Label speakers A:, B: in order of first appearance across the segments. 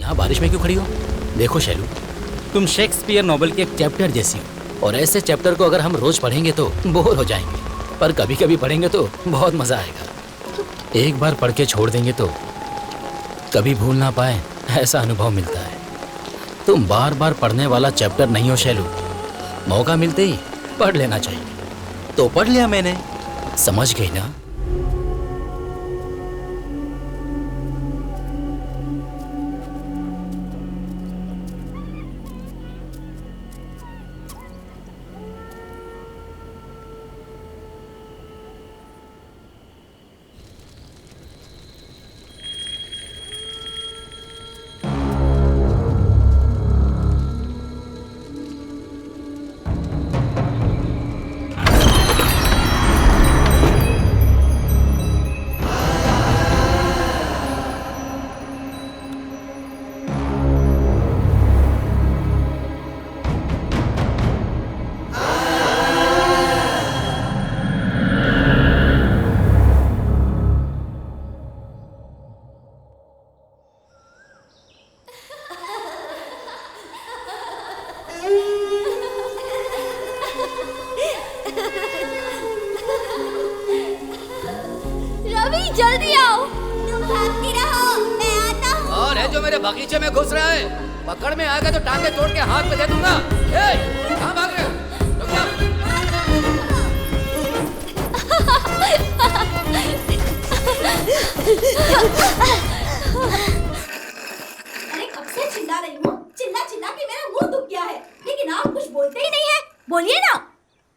A: यहाँ बारिश में क्यों खड़ी हो? देखो शैलू, तुम शेक्सपियर नॉवेल के एक चैप्टर जैसी हो, और ऐसे चैप्टर को अगर हम रोज पढ़ेंगे तो बोर हो जाएंगे, पर कभी कभी पढ़ेंगे तो बहुत मजा आएगा। एक बार पढ़ के छोड़ देंगे तो कभी भूल ना पाए ऐसा अनुभव मिलता है। तुम बार बार पढ़ने वाला चैप्टर नहीं हो शैलू, मौका मिलते ही पढ़ लेना चाहिए। तो पढ़ लिया मैंने, समझ गई ना?
B: जल्दी आओ। तुम भागती रहो, मैं आता हूँ।
C: और है जो मेरे बगीचे में घुस रहा है, पकड़ में आएगा तो टांगे तोड़ के हाथ में दे दूंगा। कहाँ भाग रहे हो? रुक जाओ।
B: अरे कब से चिल्ला रही हूँ, चिल्ला चिल्ला के मेरा मुंह दुख गया है, लेकिन आप कुछ बोलते ही नहीं है। बोलिए ना।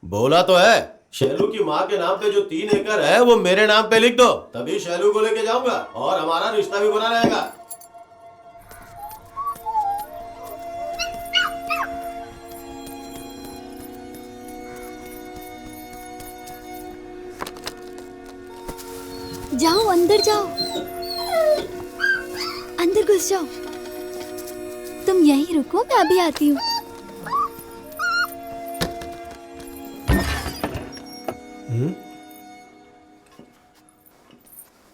D: बोला तो है, शैलू की माँ के नाम पे जो 3 एकड़ है वो मेरे नाम पे लिख दो, तभी शैलू को लेके जाऊंगा और हमारा रिश्ता भी बना रहेगा।
B: जाओ अंदर जाओ, अंदर घुस जाओ। तुम यहीं रुको, मैं अभी आती हूँ।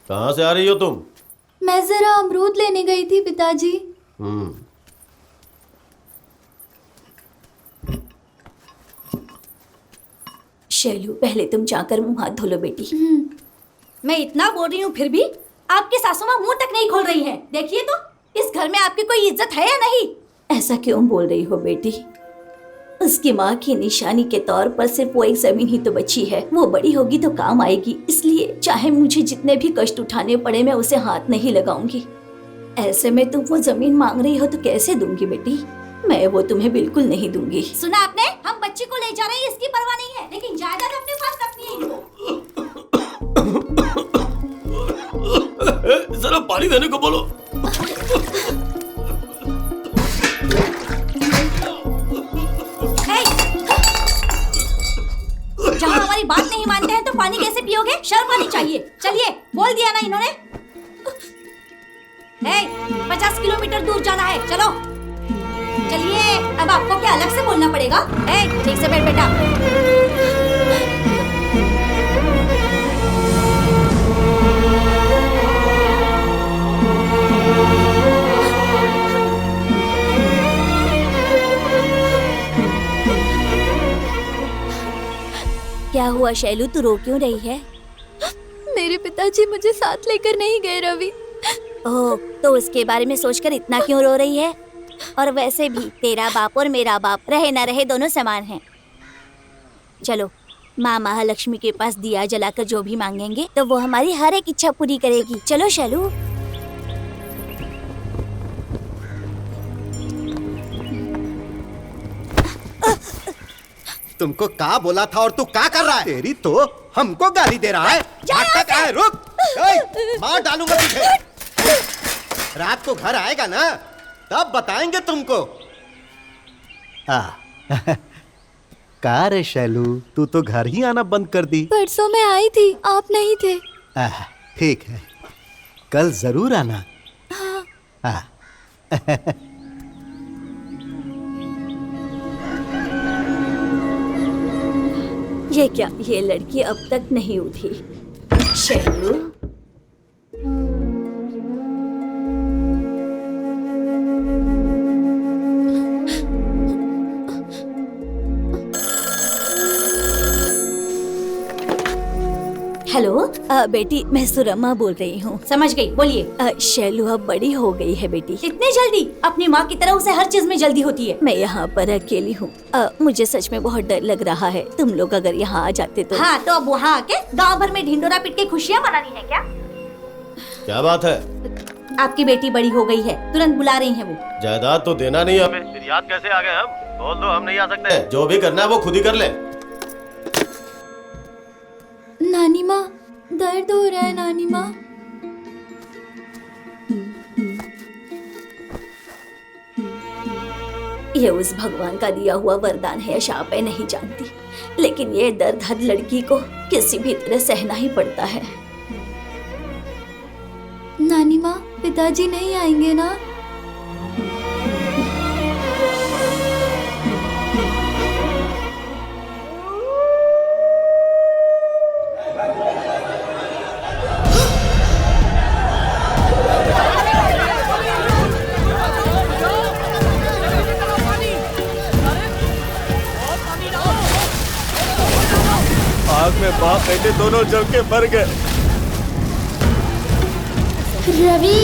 D: कहाँ से आ रही हो तुम?
B: मैं जरा अमरूद लेने गई थी पिताजी। शैलू, पहले तुम जाकर मुंह हाथ धो लो बेटी। मैं इतना बोल रही हूँ फिर भी आपकी सासू माँ मुंह तक नहीं खोल रही है। देखिए तो इस घर में आपकी कोई इज्जत है या नहीं? ऐसा क्यों बोल रही हो बेटी? उसकी माँ की निशानी के तौर पर सिर्फ वो एक जमीन ही तो बची है, वो बड़ी होगी तो काम आएगी, इसलिए चाहे मुझे जितने भी कष्ट उठाने पड़े मैं उसे हाथ नहीं लगाऊंगी। ऐसे में तुम वो जमीन मांग रही हो तो कैसे दूंगी बेटी? मैं वो तुम्हें बिल्कुल नहीं दूंगी। सुना आपने? हम बच्ची को ले जा रहे हैं, इसकी परवाह नहीं है, लेकिन जायदाद अपने पास रखनी है इनको।
D: जरा पानी देने को बोलो।
B: जहाँ हमारी बात नहीं मानते हैं तो पानी कैसे पियोगे? शर्म आनी चाहिए। चलिए, बोल दिया ना इन्होंने। 50 किलोमीटर दूर जाना है, चलो चलिए। अब आपको क्या अलग से बोलना पड़ेगा? ठीक से बैठ बेटा। क्या हुआ शैलू, तू रो क्यों रही है? मेरे पिताजी मुझे साथ लेकर नहीं गए रवि। ओह, तो उसके बारे में सोचकर इतना क्यों रो रही है? और वैसे भी तेरा बाप और मेरा बाप रहे ना रहे दोनों समान हैं। चलो, माँ महालक्ष्मी के पास दिया जलाकर जो भी मांगेंगे तो वो हमारी हर एक इच्छा पूरी करेगी। चलो शैलू।
E: तुमको का बोला था और तू का कर रहा है? तेरी तो हमको गाली दे रहा है। भागता है, रुक। मार डालूंगा तुझे। रात को घर आएगा ना तब बताएंगे तुमको। का रे शैलू, तू तो घर ही आना बंद कर दी।
B: परसों मैं आई थी, आप नहीं थे।
E: ठीक है, कल जरूर आना। हाँ।
B: ये क्या, ये लड़की अब तक नहीं उठी। शैलू, बेटी मैं सुरमा बोल रही हूँ। समझ गई, बोलिए। शैलू अब बड़ी हो गई है बेटी। इतनी जल्दी? अपनी माँ की तरह उसे हर चीज में जल्दी होती है। मैं यहाँ पर अकेली हूँ। मुझे सच में बहुत डर लग रहा है। तुम लोग अगर यहाँ आ जाते तो। हाँ, तो अब वहाँ आके गाँव भर में ढिंडोरा पीट के खुशियाँ मनानी है क्या?
D: क्या बात है?
B: आपकी बेटी बड़ी हो गई है, तुरंत बुला रही है वो।
D: जायदाद तो देना नहीं हमें, फिर याद कैसे आ गए हम? बोल दो, हम नहीं आ सकते। जो भी करना है वो खुद ही कर ले।
B: नानी माँ, दर्द हो रहा है नानी माँ। ये उस भगवान का दिया हुआ वरदान है या शाप है नहीं जानती, लेकिन ये दर्द हर लड़की को किसी भी तरह सहना ही पड़ता है। नानी माँ, पिताजी नहीं आएंगे ना?
D: आग में बाप बेटे दोनों जल के मर गए।
B: रवि,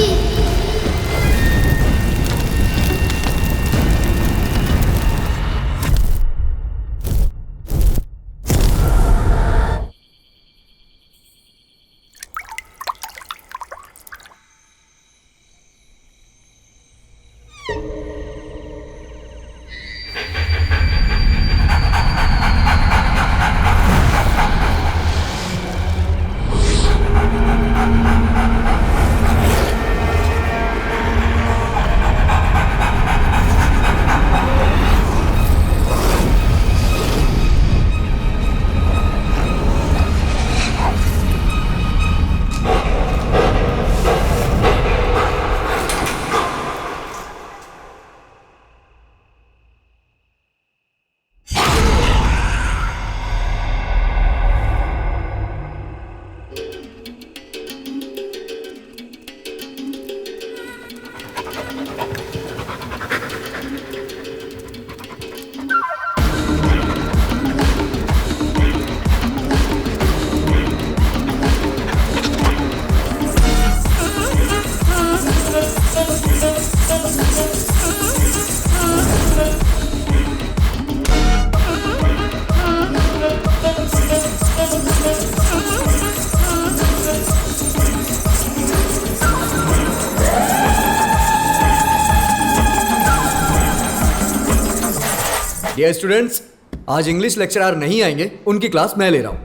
F: डियर स्टूडेंट्स, आज इंग्लिश लेक्चरर नहीं आएंगे, उनकी क्लास मैं ले रहा हूं।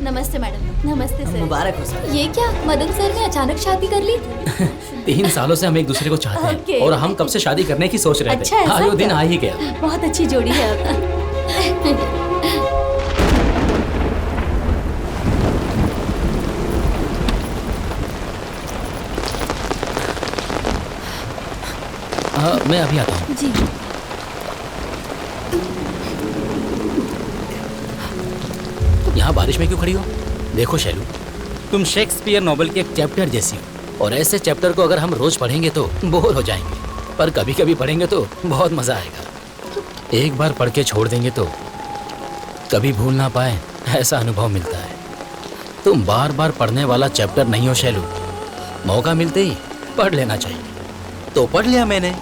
B: नमस्ते मैडम। नमस्ते सर।
A: मुबारक हो सर।
B: ये क्या, मदन सर ने अचानक शादी कर ली?
A: 3 सालों से हम एक दूसरे को चाहते हैं
B: Okay.
A: और हम कब से शादी करने की सोच रहे
B: अच्छा,
A: थे।
B: ऐसा
A: आज वो दिन
B: क्या?
A: आ ही गया।
B: बहुत अच्छी जोड़ी है आपकी।
A: मैं अभी आता हूँ।
B: जी।
A: यहाँ बारिश में क्यों खड़ी हो? देखो शैलू, तुम शेक्सपियर नॉवेल के एक चैप्टर जैसी हो और ऐसे चैप्टर को अगर हम रोज पढ़ेंगे तो बोर हो जाएंगे, पर कभी कभी पढ़ेंगे तो बहुत मजा आएगा। एक बार पढ़ के छोड़ देंगे तो कभी भूल ना पाए ऐसा अनुभव मिलता है। तुम बार बार पढ़ने वाला चैप्टर नहीं हो शैलू, मौका मिलते ही पढ़ लेना चाहिए। तो पढ़ लिया मैंने।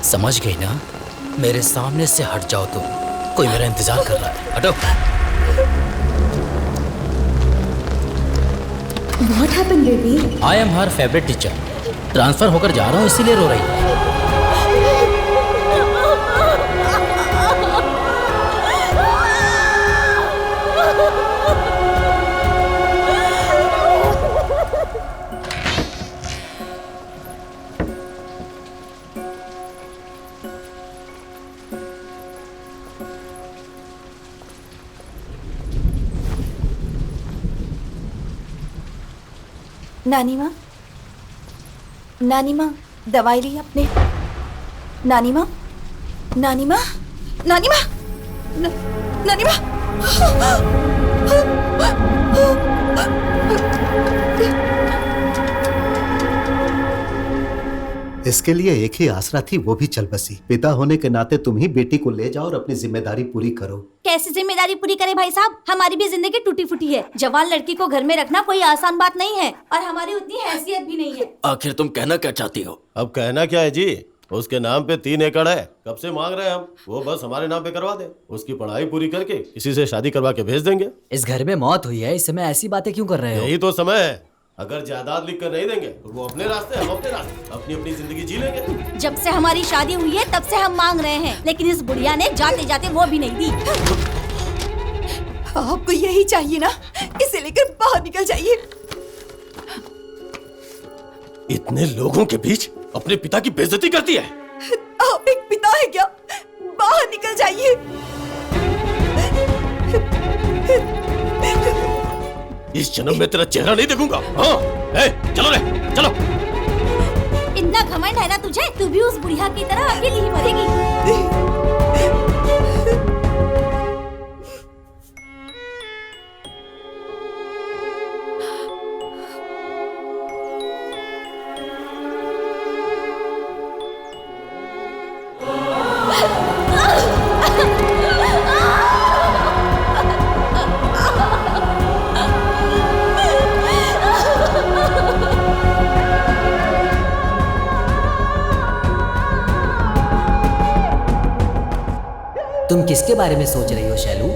A: समझ गई ना? मेरे सामने से हट जाओ, तो कोई मेरा इंतजार कर रहा है। हटो।
B: What happened, baby?
A: I am her favourite teacher. Transfer होकर जा रहा हूँ इसीलिए रो रही है।
B: नानी माँ, नानी माँ, दवाई ली आपने? नानी माँ, नानी माँ, नानी माँ, नानी माँ।
E: इसके लिए एक ही आसरा थी, वो भी चल बसी। पिता होने के नाते तुम ही बेटी को ले जाओ और अपनी जिम्मेदारी पूरी करो।
B: कैसी जिम्मेदारी पूरी करे भाई साहब? हमारी भी जिंदगी टूटी फूटी है। जवान लड़की को घर में रखना कोई आसान बात नहीं है और हमारी उतनी हैसियत भी नहीं है।
C: आखिर तुम कहना क्या चाहती हो?
D: अब कहना क्या है जी, उसके नाम पे 3 एकड़ है, कब से मांग रहे हैं हम। वो बस हमारे नाम पे करवा दे, उसकी पढ़ाई पूरी करके किसी से शादी करवा के भेज देंगे।
G: इस घर में मौत हुई है, इस समय ऐसी बातें क्यों कर रहे हो?
D: यही तो समय है। अगर जायदाद लिख कर नहीं देंगे तो वो अपने रास्ते, हम अपने रास्ते, अपनी अपनी जिंदगी जी लेंगे।
B: जब से हमारी शादी हुई है तब से हम मांग रहे हैं, लेकिन इस बुढ़िया ने जाते जाते वो भी नहीं दी।
H: आपको यही चाहिए ना? इसे लेकर बाहर निकल जाइए।
D: इतने लोगों के बीच अपने पिता की बेइज्जती करती है।
H: आप एक पिता है क्या? बाहर निकल जाइए।
D: इस जन्म में तेरा चेहरा नहीं देखूंगा। हाँ, चलो रे, चलो।
B: इतना घमंड है ना तुझे? तू भी उस बुढ़िया की तरह अकेली ही मरेगी।
G: तुम किसके बारे में सोच रही हो शैलू?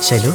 G: शैलू,